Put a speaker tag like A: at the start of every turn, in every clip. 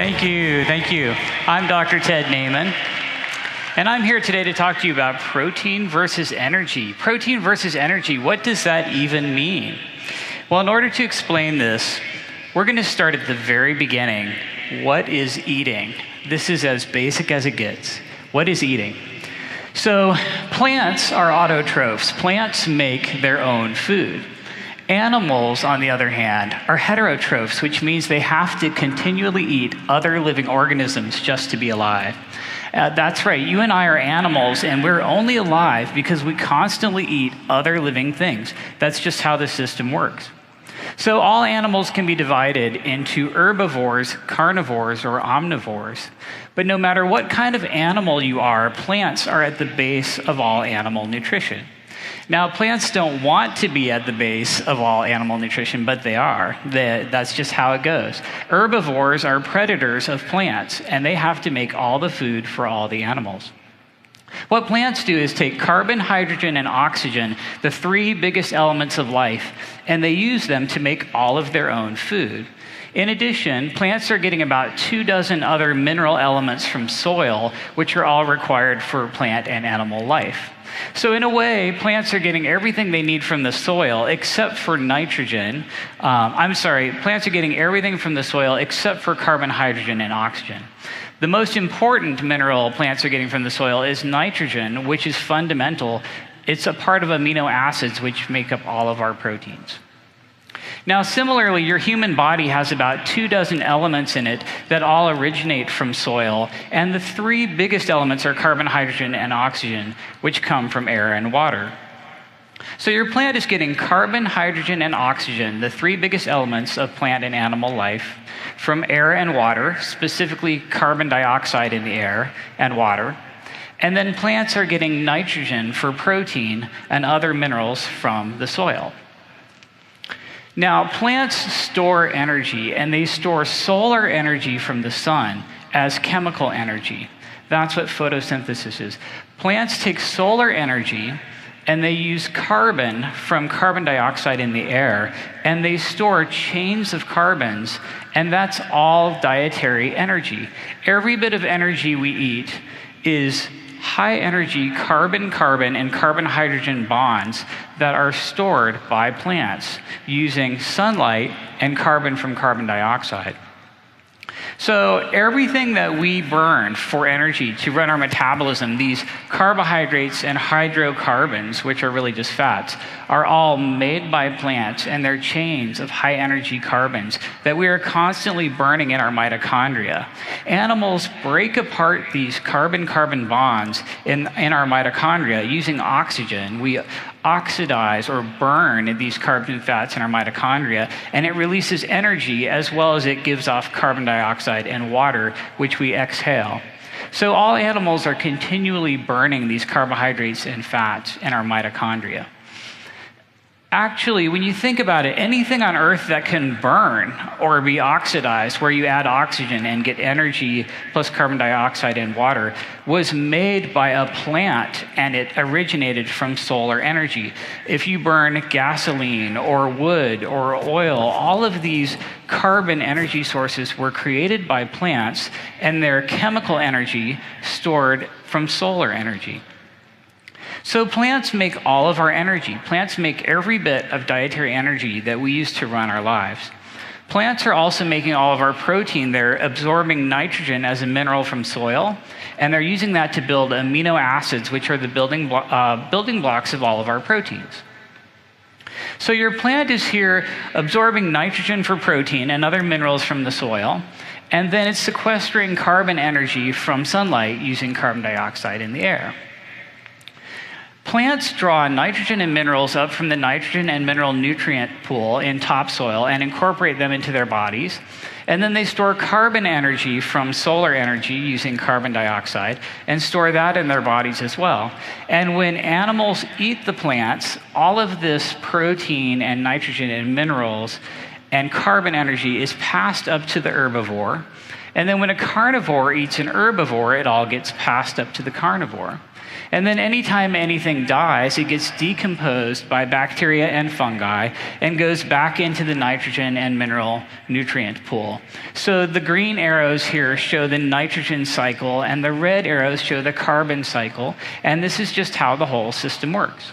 A: Thank you, thank you. I'm Dr. Ted Naiman, and I'm here today to talk to you about protein versus energy. Protein versus energy, what does that even mean? Well, in order to explain this, we're going to start at the very beginning. What is eating? This is as basic as it gets. What is eating? So, plants are autotrophs. Plants make their own food. Animals, on the other hand, are heterotrophs, which means they have to continually eat other living organisms just to be alive. That's right, you and I are animals, and we're only alive because we constantly eat other living things. That's just how the system works. So all animals can be divided into herbivores, carnivores, or omnivores. But no matter what kind of animal you are, plants are at the base of all animal nutrition. Now, plants don't want to be at the base of all animal nutrition, but they are. That's just how it goes. Herbivores are predators of plants, and they have to make all the food for all the animals. What plants do is take carbon, hydrogen, and oxygen, the three biggest elements of life, and they use them to make all of their own food. In addition, plants are getting about 24 other mineral elements from soil, which are all required for plant and animal life. So in a way, plants are getting everything they need from the soil except for nitrogen. Plants are getting everything from the soil except for carbon, hydrogen, and oxygen. The most important mineral plants are getting from the soil is nitrogen, which is fundamental. It's a part of amino acids, which make up all of our proteins. Now, similarly, your human body has about 24 elements in it that all originate from soil, and the three biggest elements are carbon, hydrogen, and oxygen, which come from air and water. So your plant is getting carbon, hydrogen, and oxygen, the three biggest elements of plant and animal life, from air and water, specifically carbon dioxide in the air and water. And then plants are getting nitrogen for protein and other minerals from the soil. Now, plants store energy, and they store solar energy from the sun as chemical energy. That's what photosynthesis is. Plants take solar energy, and they use carbon from carbon dioxide in the air, and they store chains of carbons, and that's all dietary energy. Every bit of energy we eat is high energy carbon-carbon and carbon-hydrogen bonds that are stored by plants using sunlight and carbon from carbon dioxide. So everything that we burn for energy to run our metabolism, these carbohydrates and hydrocarbons, which are really just fats, are all made by plants, and they're chains of high energy carbons that we are constantly burning in our mitochondria. Animals break apart these carbon-carbon bonds in our mitochondria using oxygen. We oxidize or burn these carbon fats in our mitochondria, and it releases energy as well as it gives off carbon dioxide and water, which we exhale. So all animals are continually burning these carbohydrates and fats in our mitochondria. Actually, when you think about it, anything on Earth that can burn or be oxidized, where you add oxygen and get energy plus carbon dioxide and water, was made by a plant, and it originated from solar energy. If you burn gasoline or wood or oil, all of these carbon energy sources were created by plants, and their chemical energy stored from solar energy. So plants make all of our energy. Plants make every bit of dietary energy that we use to run our lives. Plants are also making all of our protein. They're absorbing nitrogen as a mineral from soil, and they're using that to build amino acids, which are the building blocks of all of our proteins. So your plant is here absorbing nitrogen for protein and other minerals from the soil, and then it's sequestering carbon energy from sunlight using carbon dioxide in the air. Plants draw nitrogen and minerals up from the nitrogen and mineral nutrient pool in topsoil and incorporate them into their bodies. And then they store carbon energy from solar energy using carbon dioxide and store that in their bodies as well. And when animals eat the plants, all of this protein and nitrogen and minerals and carbon energy is passed up to the herbivore. And then when a carnivore eats an herbivore, it all gets passed up to the carnivore. And then anytime anything dies, it gets decomposed by bacteria and fungi and goes back into the nitrogen and mineral nutrient pool. So the green arrows here show the nitrogen cycle, and the red arrows show the carbon cycle, and this is just how the whole system works.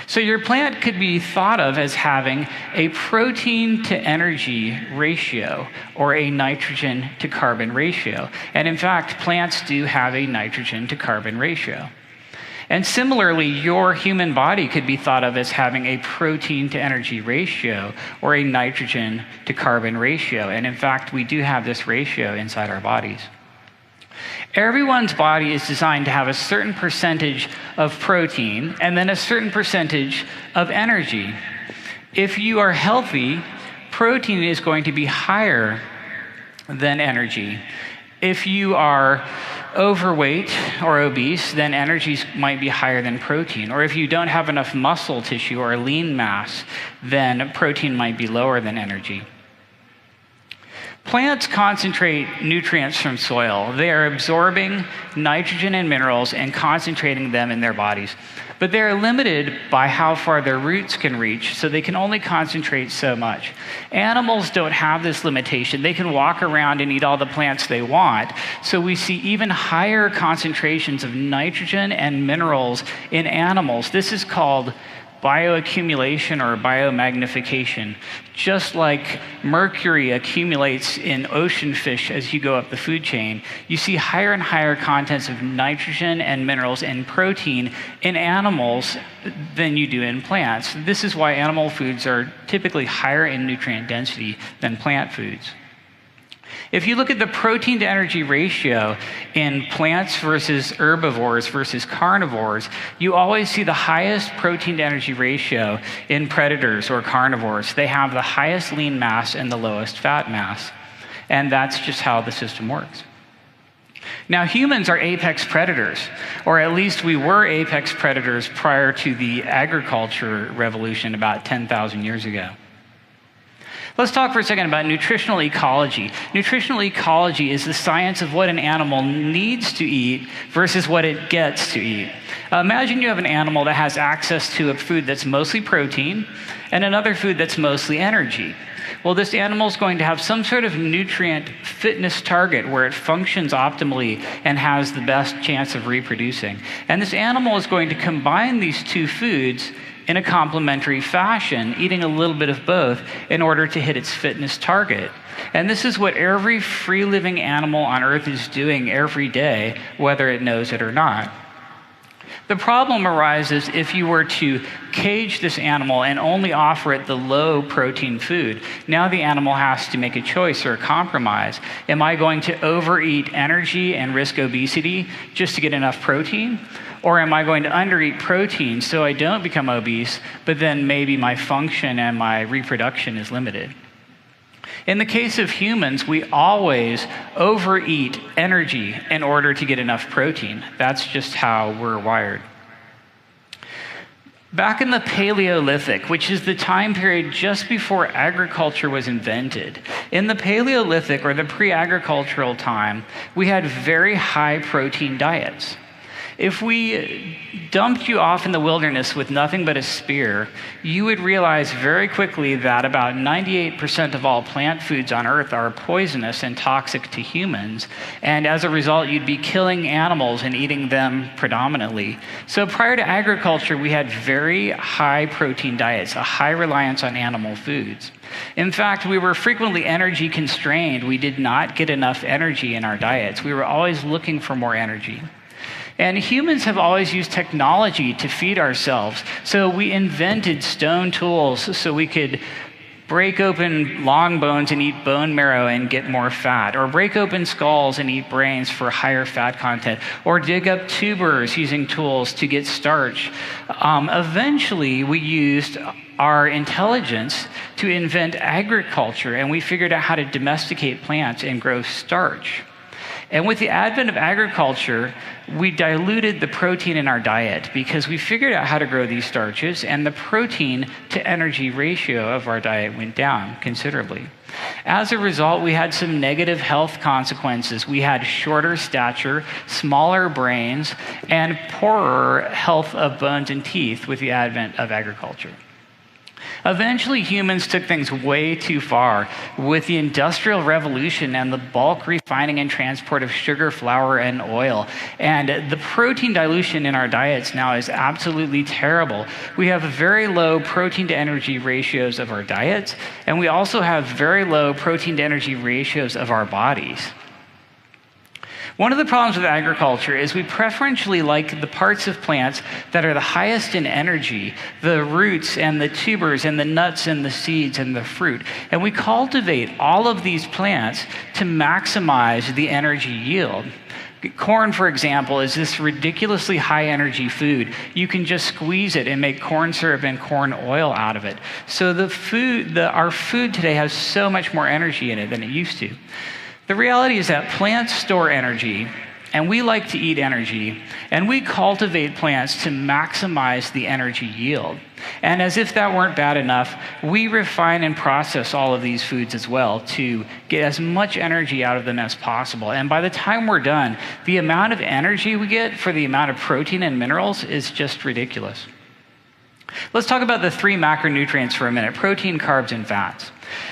A: So your plant could be thought of as having a protein to energy ratio or a nitrogen to carbon ratio. And in fact, plants do have a nitrogen to carbon ratio. And similarly, your human body could be thought of as having a protein to energy ratio or a nitrogen to carbon ratio. And in fact, we do have this ratio inside our bodies. Everyone's body is designed to have a certain percentage of protein and then a certain percentage of energy. If you are healthy, protein is going to be higher than energy. If you are overweight or obese, then energy might be higher than protein. Or if you don't have enough muscle tissue or lean mass, then protein might be lower than energy. Plants concentrate nutrients from soil. They are absorbing nitrogen and minerals and concentrating them in their bodies. But they are limited by how far their roots can reach, so they can only concentrate so much. Animals don't have this limitation. They can walk around and eat all the plants they want, so we see even higher concentrations of nitrogen and minerals in animals. This is called bioaccumulation or biomagnification. Just like mercury accumulates in ocean fish as you go up the food chain, you see higher and higher contents of nitrogen and minerals and protein in animals than you do in plants. This is why animal foods are typically higher in nutrient density than plant foods. If you look at the protein to energy ratio in plants versus herbivores versus carnivores, you always see the highest protein to energy ratio in predators or carnivores. They have the highest lean mass and the lowest fat mass. And that's just how the system works. Now, humans are apex predators, or at least we were apex predators prior to the agriculture revolution about 10,000 years ago. Let's talk for a second about nutritional ecology. Nutritional ecology is the science of what an animal needs to eat versus what it gets to eat. Imagine you have an animal that has access to a food that's mostly protein and another food that's mostly energy. Well, this animal is going to have some sort of nutrient fitness target where it functions optimally and has the best chance of reproducing. And this animal is going to combine these two foods in a complementary fashion, eating a little bit of both in order to hit its fitness target. And this is what every free-living animal on Earth is doing every day, whether it knows it or not. The problem arises if you were to cage this animal and only offer it the low-protein food. Now the animal has to make a choice or a compromise. Am I going to overeat energy and risk obesity just to get enough protein? Or am I going to undereat protein so I don't become obese, but then maybe my function and my reproduction is limited? In the case of humans, we always overeat energy in order to get enough protein. That's just how we're wired. Back in the Paleolithic, which is the time period just before agriculture was invented, in the Paleolithic or the pre-agricultural time, we had very high protein diets. If we dumped you off in the wilderness with nothing but a spear, you would realize very quickly that about 98% of all plant foods on Earth are poisonous and toxic to humans, and as a result, you'd be killing animals and eating them predominantly. So prior to agriculture, we had very high protein diets, a high reliance on animal foods. In fact, we were frequently energy constrained. We did not get enough energy in our diets. We were always looking for more energy. And humans have always used technology to feed ourselves. So we invented stone tools so we could break open long bones and eat bone marrow and get more fat, or break open skulls and eat brains for higher fat content, or dig up tubers using tools to get starch. Eventually, we used our intelligence to invent agriculture, and we figured out how to domesticate plants and grow starch. And with the advent of agriculture, we diluted the protein in our diet because we figured out how to grow these starches, and the protein to energy ratio of our diet went down considerably. As a result, we had some negative health consequences. We had shorter stature, smaller brains, and poorer health of bones and teeth with the advent of agriculture. Eventually, humans took things way too far with the Industrial Revolution and the bulk refining and transport of sugar, flour, and oil. And the protein dilution in our diets now is absolutely terrible. We have very low protein to energy ratios of our diets, and we also have very low protein to energy ratios of our bodies. One of the problems with agriculture is we preferentially like the parts of plants that are the highest in energy, the roots and the tubers and the nuts and the seeds and the fruit. And we cultivate all of these plants to maximize the energy yield. Corn, for example, is this ridiculously high energy food. You can just squeeze it and make corn syrup and corn oil out of it. So our food today has so much more energy in it than it used to. The reality is that plants store energy, and we like to eat energy, and we cultivate plants to maximize the energy yield. And as if that weren't bad enough, we refine and process all of these foods as well to get as much energy out of them as possible. And by the time we're done, the amount of energy we get for the amount of protein and minerals is just ridiculous. Let's talk about the 3 macronutrients for a minute: protein, carbs, and fats.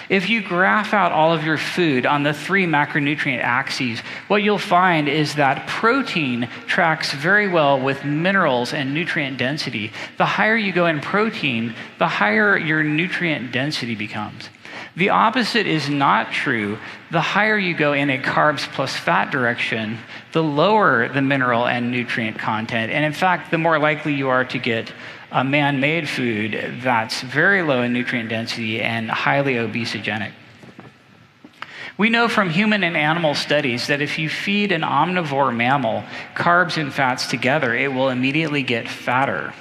A: If you graph out all of your food on the 3 macronutrient axes, what you'll find is that protein tracks very well with minerals and nutrient density. The higher you go in protein, the higher your nutrient density becomes. The opposite is not true. The higher you go in a carbs plus fat direction, the lower the mineral and nutrient content. And in fact, the more likely you are to get a man-made food that's very low in nutrient density and highly obesogenic. We know from human and animal studies that if you feed an omnivore mammal carbs and fats together, it will immediately get fatter.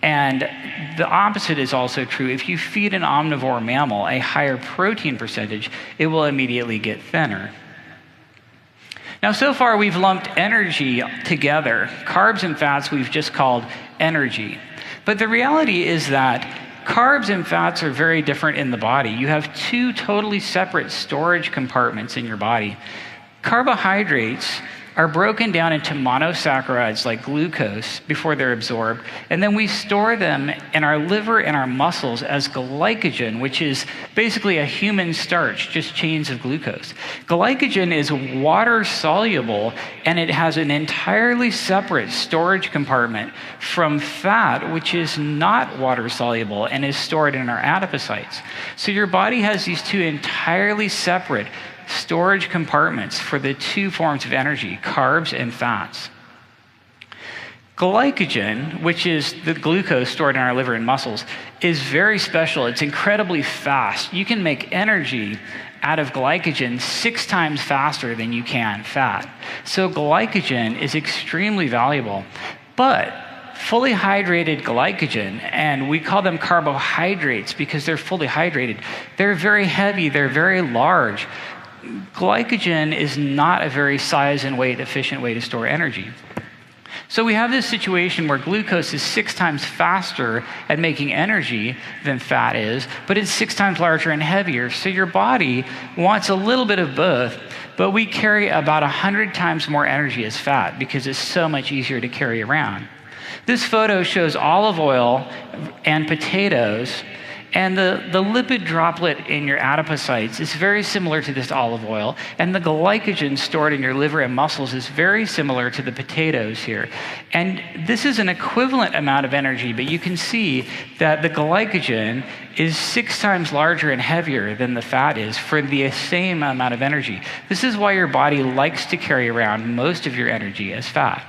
A: And the opposite is also true. If you feed an omnivore mammal a higher protein percentage, it will immediately get thinner. Now, so far, we've lumped energy together. Carbs and fats we've just called energy. But the reality is that carbs and fats are very different in the body. You have 2 totally separate storage compartments in your body. Carbohydrates are broken down into monosaccharides like glucose before they're absorbed, and then we store them in our liver and our muscles as glycogen, which is basically a human starch, just chains of glucose. Glycogen is water soluble, and it has an entirely separate storage compartment from fat, which is not water soluble and is stored in our adipocytes. So your body has these 2 entirely separate storage compartments for the 2 forms of energy, carbs and fats. Glycogen, which is the glucose stored in our liver and muscles, is very special. It's incredibly fast. You can make energy out of glycogen 6 times faster than you can fat. So glycogen is extremely valuable. But fully hydrated glycogen, and we call them carbohydrates because they're fully hydrated, they're very heavy, they're very large. Glycogen is not a very size and weight efficient way to store energy. So we have this situation where glucose is 6 times faster at making energy than fat is, but it's 6 times larger and heavier. So your body wants a little bit of both, but we carry about 100 times more energy as fat because it's so much easier to carry around. This photo shows olive oil and potatoes, and the lipid droplet in your adipocytes is very similar to this olive oil, and the glycogen stored in your liver and muscles is very similar to the potatoes here. And this is an equivalent amount of energy, but you can see that the glycogen is 6 times larger and heavier than the fat is for the same amount of energy. This is why your body likes to carry around most of your energy as fat.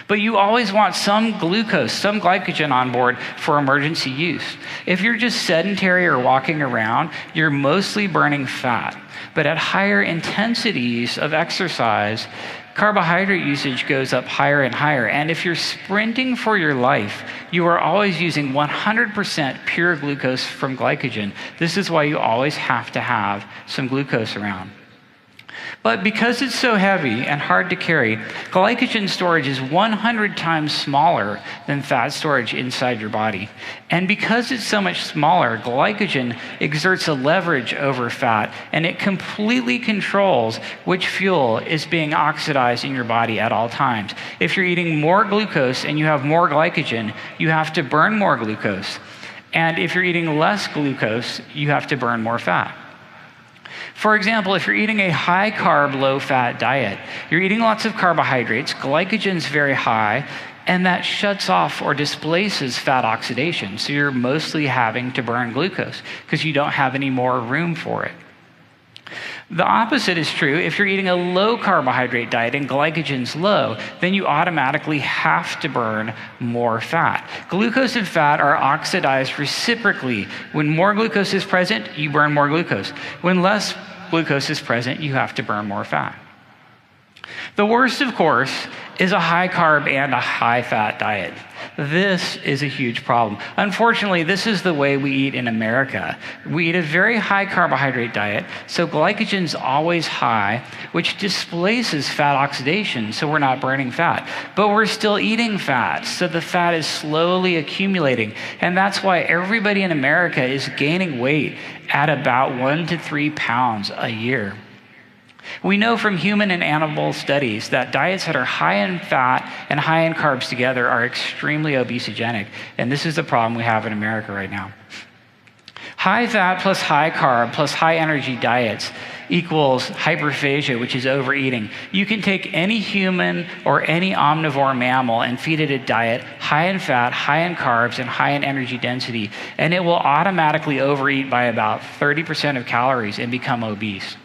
A: But you always want some glucose, some glycogen on board for emergency use. If you're just sedentary or walking around, you're mostly burning fat. But at higher intensities of exercise, carbohydrate usage goes up higher and higher. And if you're sprinting for your life, you are always using 100% pure glucose from glycogen. This is why you always have to have some glucose around. But because it's so heavy and hard to carry, glycogen storage is 100 times smaller than fat storage inside your body. And because it's so much smaller, glycogen exerts a leverage over fat, and it completely controls which fuel is being oxidized in your body at all times. If you're eating more glucose and you have more glycogen, you have to burn more glucose. And if you're eating less glucose, you have to burn more fat. For example, if you're eating a high-carb, low-fat diet, you're eating lots of carbohydrates, glycogen's very high, and that shuts off or displaces fat oxidation. So you're mostly having to burn glucose because you don't have any more room for it. The opposite is true. If you're eating a low-carbohydrate diet and glycogen's low, then you automatically have to burn more fat. Glucose and fat are oxidized reciprocally. When more glucose is present, you burn more glucose. When less glucose is present, you have to burn more fat. The worst, of course, is a high-carb and a high-fat diet. This is a huge problem. Unfortunately, this is the way we eat in America. We eat a very high carbohydrate diet, so glycogen's always high, which displaces fat oxidation, so we're not burning fat. But we're still eating fat, so the fat is slowly accumulating. And that's why everybody in America is gaining weight at about 1 to 3 pounds a year. We know from human and animal studies that diets that are high in fat and high in carbs together are extremely obesogenic, and this is the problem we have in America right now. High fat plus high carb plus high energy diets equals hyperphagia, which is overeating. You can take any human or any omnivore mammal and feed it a diet high in fat, high in carbs, and high in energy density, and it will automatically overeat by about 30% of calories and become obese.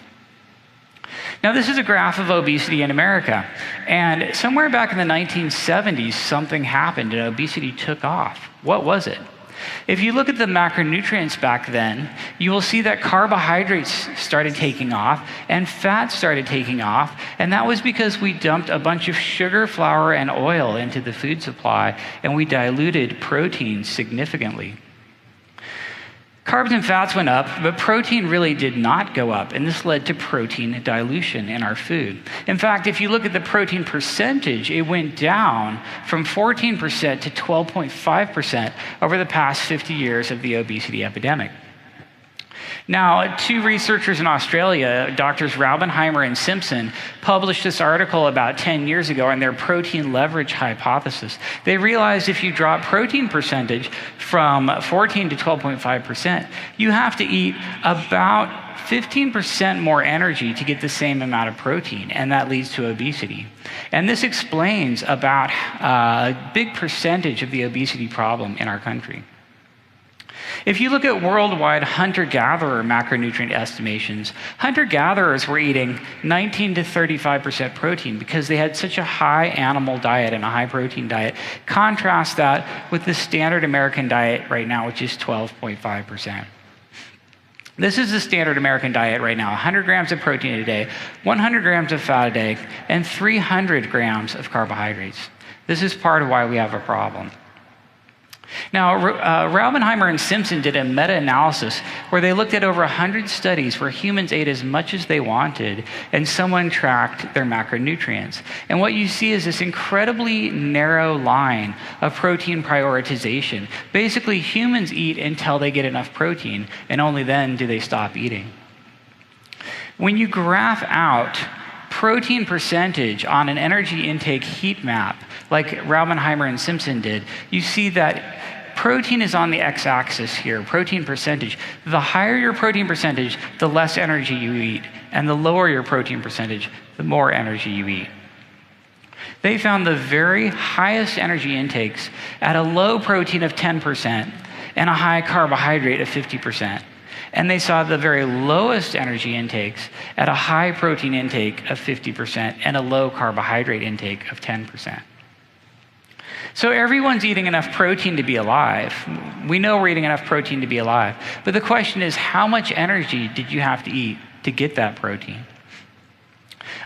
A: Now, this is a graph of obesity in America, and somewhere back in the 1970s, something happened and obesity took off. What was it? If you look at the macronutrients back then, you will see that carbohydrates started taking off and fat started taking off, and that was because we dumped a bunch of sugar, flour, and oil into the food supply, and we diluted protein significantly. Carbs and fats went up, but protein really did not go up, and this led to protein dilution in our food. In fact, if you look at the protein percentage, it went down from 14% to 12.5% over the past 50 years of the obesity epidemic. Now, two researchers in Australia, Drs. Raubenheimer and Simpson, published this article about 10 years ago on their protein leverage hypothesis. They realized if you drop protein percentage from 14 to 12.5%, you have to eat about 15% more energy to get the same amount of protein, and that leads to obesity. And this explains about a big percentage of the obesity problem in our country. If you look at worldwide hunter-gatherer macronutrient estimations, hunter-gatherers were eating 19 to 35% protein because they had such a high animal diet and a high protein diet. Contrast that with the standard American diet right now, which is 12.5%. This is the standard American diet right now: 100 grams of protein a day, 100 grams of fat a day, and 300 grams of carbohydrates. This is part of why we have a problem. Now, Raubenheimer and Simpson did a meta-analysis where they looked at over 100 studies where humans ate as much as they wanted and someone tracked their macronutrients. And what you see is this incredibly narrow line of protein prioritization. Basically, humans eat until they get enough protein, and only then do they stop eating. When you graph out protein percentage on an energy intake heat map, like Raubenheimer and Simpson did, you see that protein is on the x-axis here, protein percentage. The higher your protein percentage, the less energy you eat, and the lower your protein percentage, the more energy you eat. They found the very highest energy intakes at a low protein of 10% and a high carbohydrate of 50%. And they saw the very lowest energy intakes at a high protein intake of 50% and a low carbohydrate intake of 10%. So everyone's eating enough protein to be alive. We know we're eating enough protein to be alive. But the question is, how much energy did you have to eat to get that protein?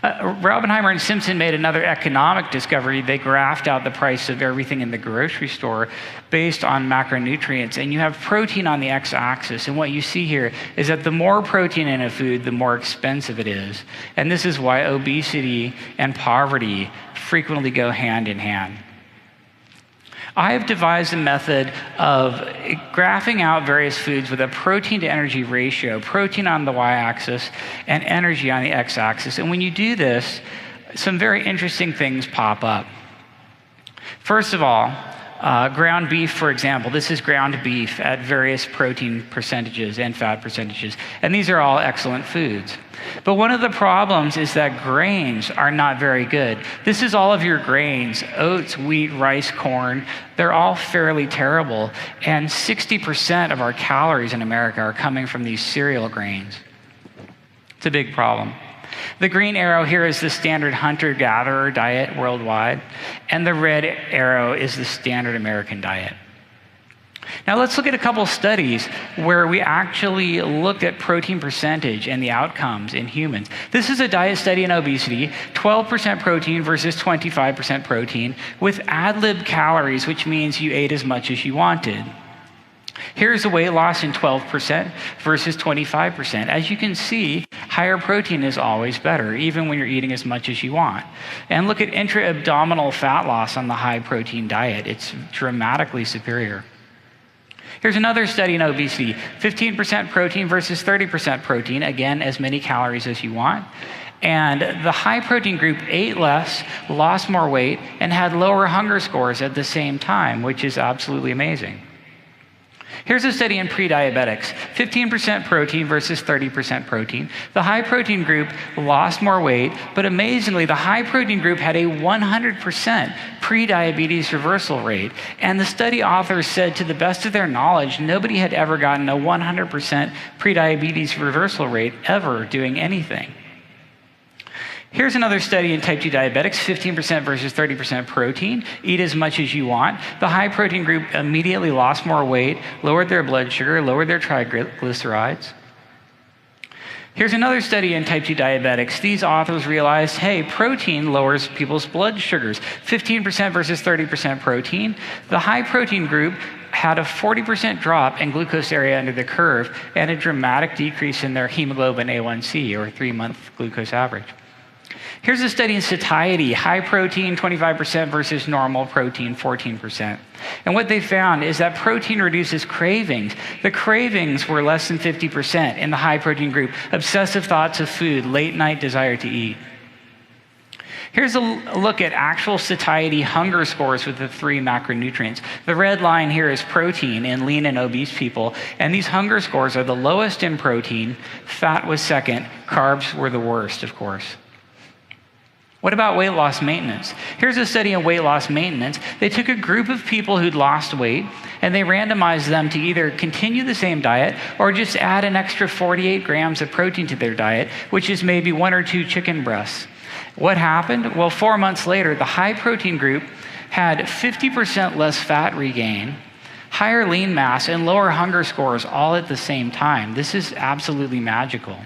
A: Raubenheimer and Simpson made another economic discovery. They graphed out the price of everything in the grocery store based on macronutrients, and you have protein on the x-axis. And what you see here is that the more protein in a food, the more expensive it is. And this is why obesity and poverty frequently go hand in hand. I have devised a method of graphing out various foods with a protein to energy ratio, protein on the y-axis and energy on the x-axis. And when you do this, some very interesting things pop up. First of all, ground beef, for example. This is ground beef at various protein percentages and fat percentages. And these are all excellent foods. But one of the problems is that grains are not very good. This is all of your grains: oats, wheat, rice, corn. They're all fairly terrible. And 60% of our calories in America are coming from these cereal grains. It's a big problem. The green arrow here is the standard hunter-gatherer diet worldwide, and the red arrow is the standard American diet. Now let's look at a couple studies where we actually looked at protein percentage and the outcomes in humans. This is a diet study in obesity, 12% protein versus 25% protein, with ad lib calories, which means you ate as much as you wanted. Here's the weight loss in 12% versus 25%. As you can see, higher protein is always better, even when you're eating as much as you want. And look at intra-abdominal fat loss on the high protein diet. It's dramatically superior. Here's another study in obesity, 15% protein versus 30% protein, again, as many calories as you want. And the high protein group ate less, lost more weight, and had lower hunger scores at the same time, which is absolutely amazing. Here's a study in pre-diabetics, 15% protein versus 30% protein. The high protein group lost more weight, but amazingly, the high protein group had a 100% pre-diabetes reversal rate. And the study authors said, to the best of their knowledge, nobody had ever gotten a 100% pre-diabetes reversal rate ever doing anything. Here's another study in type 2 diabetics, 15% versus 30% protein. Eat as much as you want. The high protein group immediately lost more weight, lowered their blood sugar, lowered their triglycerides. Here's another study in type 2 diabetics. These authors realized, hey, protein lowers people's blood sugars. 15% versus 30% protein. The high protein group had a 40% drop in glucose area under the curve and a dramatic decrease in their hemoglobin A1C, or 3-month glucose average. Here's a study in satiety, high protein 25% versus normal protein 14%. And what they found is that protein reduces cravings. The cravings were less than 50% in the high protein group. Obsessive thoughts of food, late night desire to eat. Here's a look at actual satiety hunger scores with the 3 macronutrients. The red line here is protein in lean and obese people, and these hunger scores are the lowest in protein, fat was second, carbs were the worst, of course. What about weight loss maintenance? Here's a study in weight loss maintenance. They took a group of people who'd lost weight, and they randomized them to either continue the same diet or just add an extra 48 grams of protein to their diet, which is maybe 1 or 2 chicken breasts. What happened? Well, 4 months later, the high protein group had 50% less fat regain, higher lean mass, and lower hunger scores all at the same time. This is absolutely magical.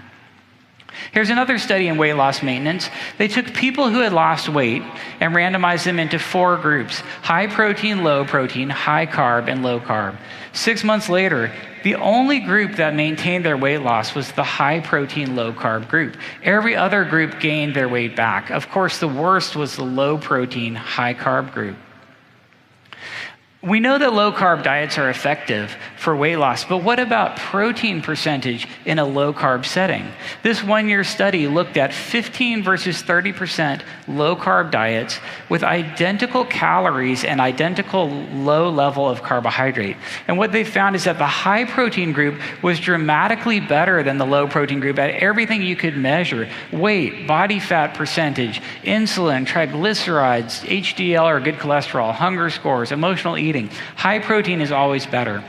A: Here's another study in weight loss maintenance. They took people who had lost weight and randomized them into 4 groups: high protein, low protein, high carb, and low carb. 6 months later, the only group that maintained their weight loss was the high protein, low carb group. Every other group gained their weight back. Of course, the worst was the low protein, high carb group. We know that low-carb diets are effective for weight loss, but what about protein percentage in a low-carb setting? This 1-year study looked at 15 versus 30% low-carb diets with identical calories and identical low level of carbohydrate. And what they found is that the high-protein group was dramatically better than the low-protein group at everything you could measure: weight, body fat percentage, insulin, triglycerides, HDL or good cholesterol, hunger scores, emotional eating. High protein is always better.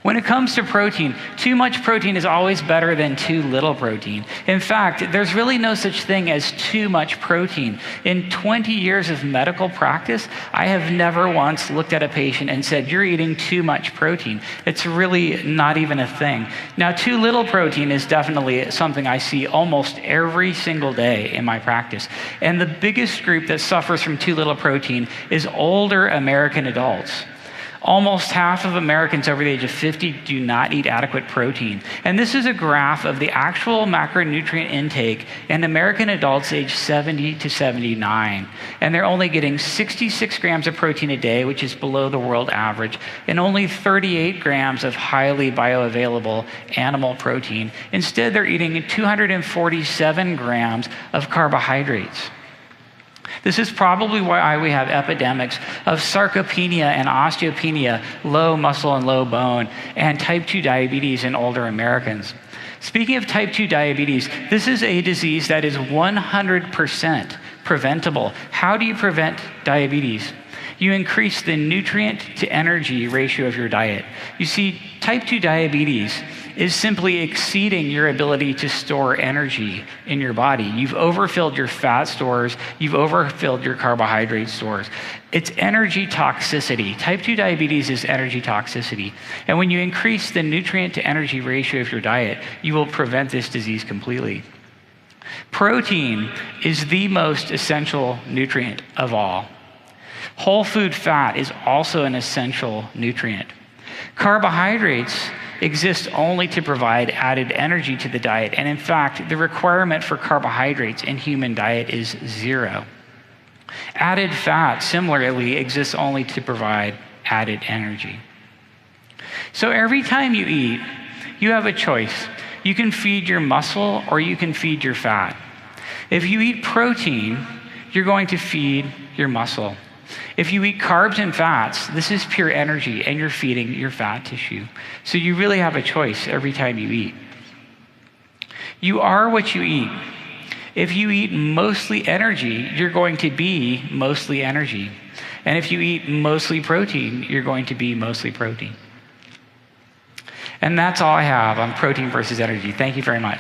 A: When it comes to protein, too much protein is always better than too little protein. In fact, there's really no such thing as too much protein. In 20 years of medical practice, I have never once looked at a patient and said, you're eating too much protein. It's really not even a thing. Now, too little protein is definitely something I see almost every single day in my practice. And the biggest group that suffers from too little protein is older American adults. Almost half of Americans over the age of 50 do not eat adequate protein. And this is a graph of the actual macronutrient intake in American adults aged 70 to 79. And they're only getting 66 grams of protein a day, which is below the world average, and only 38 grams of highly bioavailable animal protein. Instead, they're eating 247 grams of carbohydrates. This is probably why we have epidemics of sarcopenia and osteopenia, low muscle and low bone, and type 2 diabetes in older Americans. Speaking of type 2 diabetes, this is a disease that is 100% preventable. How do you prevent diabetes? You increase the nutrient to energy ratio of your diet. You see, type 2 diabetes is simply exceeding your ability to store energy in your body. You've overfilled your fat stores, you've overfilled your carbohydrate stores. It's energy toxicity. Type 2 diabetes is energy toxicity. And when you increase the nutrient to energy ratio of your diet, you will prevent this disease completely. Protein is the most essential nutrient of all. Whole food fat is also an essential nutrient. Carbohydrates exist only to provide added energy to the diet. And in fact, the requirement for carbohydrates in human diet is 0. Added fat, similarly, exists only to provide added energy. So every time you eat, you have a choice. You can feed your muscle or you can feed your fat. If you eat protein, you're going to feed your muscle. If you eat carbs and fats, this is pure energy, and you're feeding your fat tissue. So you really have a choice every time you eat. You are what you eat. If you eat mostly energy, you're going to be mostly energy. And if you eat mostly protein, you're going to be mostly protein. And that's all I have on protein versus energy. Thank you very much.